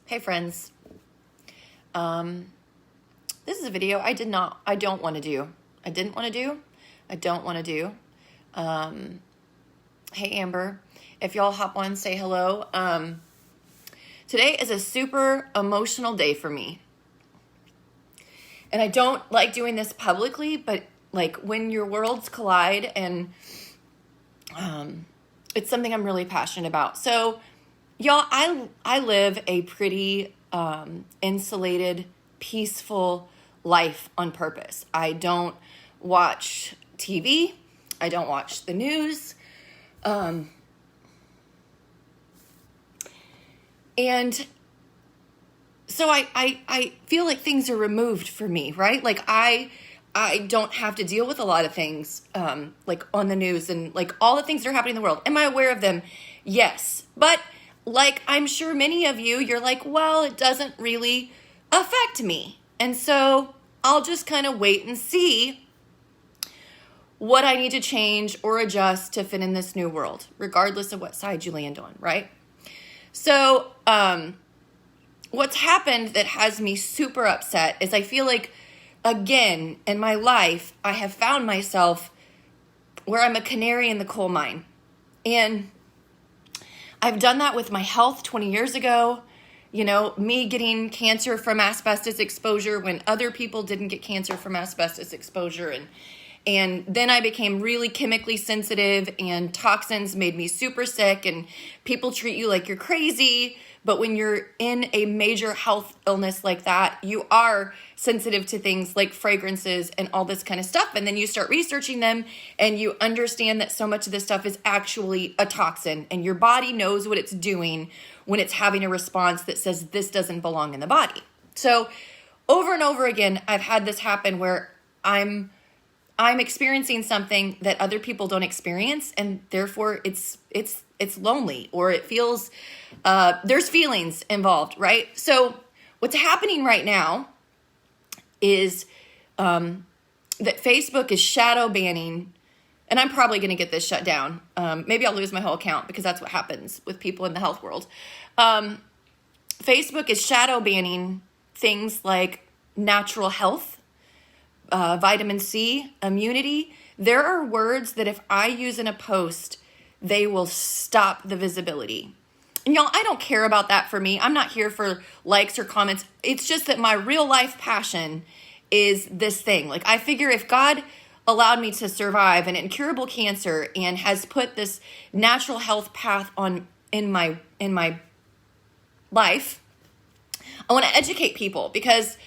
Hey friends, this is a video I didn't want to do. Hey Amber, if y'all hop on, say hello. Today is a super emotional day for me. And I don't like doing this publicly, but like when your worlds collide, and it's something I'm really passionate about. So y'all, I live a pretty insulated, peaceful life on purpose. I don't watch TV. I don't watch the news. And so I feel like things are removed for me, right? Like I don't have to deal with a lot of things like on the news and like all the things that are happening in the world. Am I aware of them? Yes. But like I'm sure many of you, you're like, well, it doesn't really affect me. And so I'll just kind of wait and see what I need to change or adjust to fit in this new world, regardless of what side you land on, right? So what's happened that has me super upset is I feel like, again, in my life, I have found myself where I'm a canary in the coal mine. And I've done that with my health 20 years ago. You know, me getting cancer from asbestos exposure when other people didn't get cancer from asbestos exposure. And then I became really chemically sensitive, and toxins made me super sick, and people treat you like you're crazy. But when you're in a major health illness like that, you are sensitive to things like fragrances and all this kind of stuff. And then you start researching them and you understand that so much of this stuff is actually a toxin, and your body knows what it's doing when it's having a response that says this doesn't belong in the body. So over and over again, I've had this happen where I'm experiencing something that other people don't experience, and therefore it's lonely, or it feels there's feelings involved, right? So what's happening right now is that Facebook is shadow banning, and I'm probably going to get this shut down. Maybe I'll lose my whole account, because that's what happens with people in the health world. Facebook is shadow banning things like natural health, vitamin C, immunity. There are words that if I use in a post, they will stop the visibility. And y'all, I don't care about that for me. I'm not here for likes or comments. It's just that my real life passion is this thing. Like, I figure if God allowed me to survive an incurable cancer and has put this natural health path on in my life, I want to educate people, because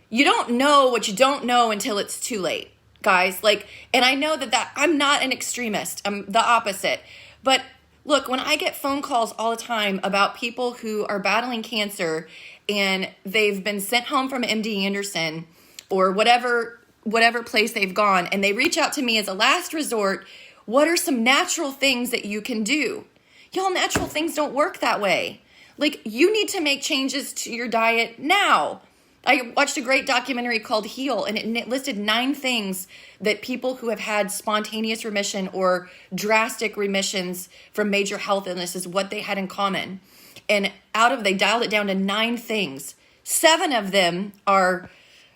you don't know what you don't know until it's too late, guys. Like, and I know that I'm not an extremist. I'm the opposite. But look, when I get phone calls all the time about people who are battling cancer and they've been sent home from MD Anderson or whatever place they've gone, and they reach out to me as a last resort, what are some natural things that you can do? Y'all, natural things don't work that way. Like, you need to make changes to your diet now. I watched a great documentary called Heal, and it listed 9 things that people who have had spontaneous remission or drastic remissions from major health illnesses, what they had in common. And they dialed it down to 9 things. 7 of them are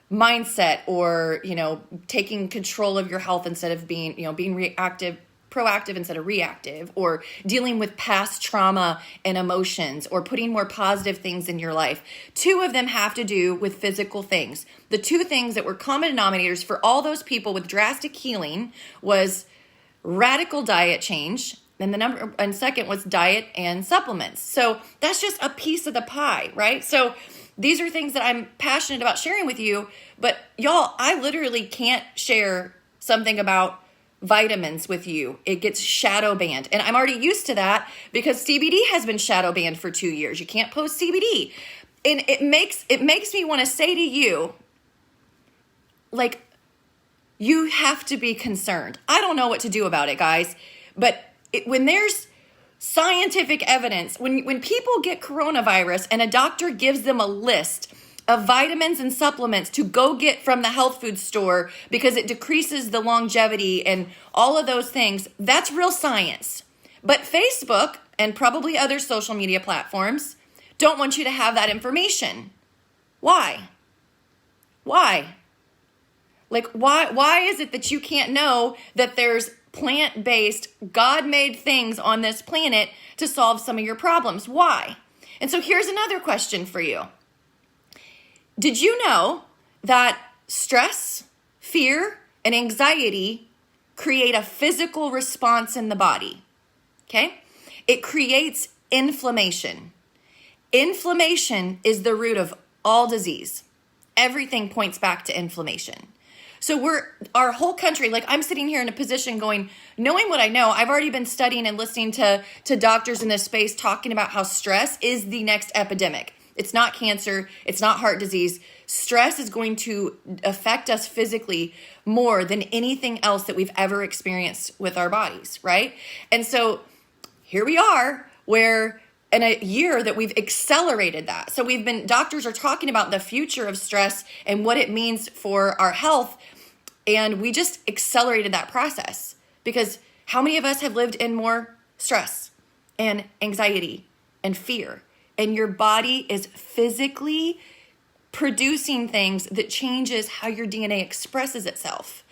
mindset, or, taking control of your health instead of being proactive instead of reactive, or dealing with past trauma and emotions, or putting more positive things in your life. 2 of them have to do with physical things. The 2 things that were common denominators for all those people with drastic healing was radical diet change, and second was diet and supplements. So that's just a piece of the pie, right? So these are things that I'm passionate about sharing with you, but y'all, I literally can't share something about vitamins with you. It gets shadow banned. And I'm already used to that, because CBD has been shadow banned for 2 years. You can't post CBD. And it makes me want to say to you, like, you have to be concerned. I don't know what to do about it, guys. But when there's scientific evidence, when people get coronavirus and a doctor gives them a list of vitamins and supplements to go get from the health food store because it decreases the longevity and all of those things, that's real science. But Facebook and probably other social media platforms don't want you to have that information. Why? Why? Like, why is it that you can't know that there's plant-based, God-made things on this planet to solve some of your problems? Why? And so here's another question for you. Did you know that stress, fear, and anxiety create a physical response in the body? Okay? It creates inflammation. Inflammation is the root of all disease. Everything points back to inflammation. So our whole country, like I'm sitting here in a position going, knowing what I know, I've already been studying and listening to doctors in this space talking about how stress is the next epidemic. It's not cancer. It's not heart disease. Stress is going to affect us physically more than anything else that we've ever experienced with our bodies, right? And so here we are where in a year that we've accelerated that. So doctors are talking about the future of stress and what it means for our health. And we just accelerated that process because how many of us have lived in more stress and anxiety and fear? And your body is physically producing things that changes how your DNA expresses itself.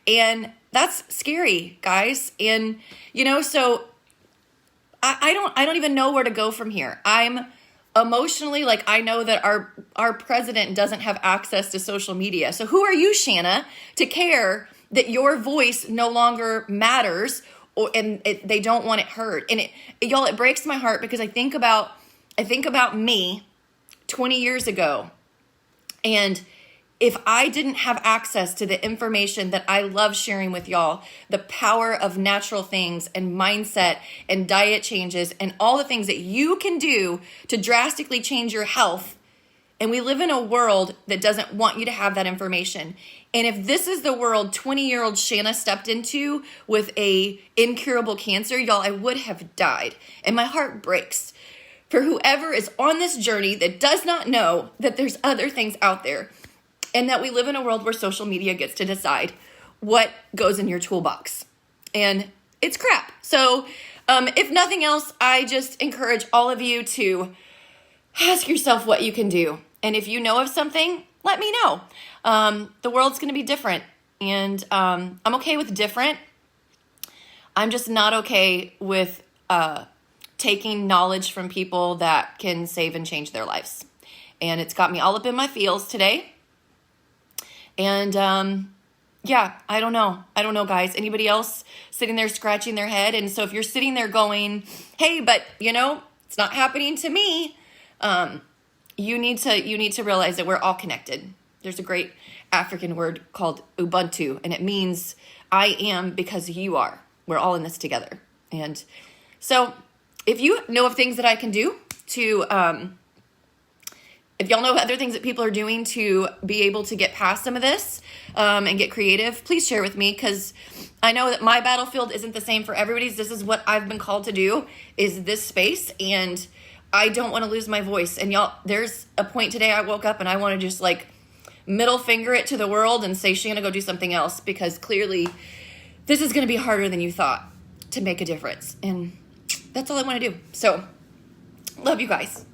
And that's scary, guys. And, so I don't even know where to go from here. I'm emotionally, like, I know that our president doesn't have access to social media. So who are you, Shanna, to care that your voice no longer matters and they don't want it heard? And y'all, it breaks my heart because I think about me 20 years ago. And if I didn't have access to the information that I love sharing with y'all, the power of natural things and mindset and diet changes and all the things that you can do to drastically change your health, and we live in a world that doesn't want you to have that information. And if this is the world 20-year-old Shanna stepped into with a incurable cancer, y'all, I would have died. And my heart breaks for whoever is on this journey that does not know that there's other things out there. And that we live in a world where social media gets to decide what goes in your toolbox. And it's crap. So if nothing else, I just encourage all of you to ask yourself what you can do. And if you know of something, let me know. The world's going to be different. And I'm okay with different. I'm just not okay with taking knowledge from people that can save and change their lives. And it's got me all up in my feels today. And, I don't know, guys. Anybody else sitting there scratching their head? And so if you're sitting there going, hey, but it's not happening to me. You need to realize that we're all connected. There's a great African word called Ubuntu, and it means I am because you are. We're all in this together. And so if you know of things that I can do to, if y'all know other things that people are doing to be able to get past some of this and get creative, please share with me, because I know that my battlefield isn't the same for everybody's. This is what I've been called to do, is this space, and I don't want to lose my voice. And y'all, there's a point today I woke up and I want to just like middle finger it to the world and say, Shanna, go do something else, because clearly this is going to be harder than you thought to make a difference. And that's all I want to do. So love you guys.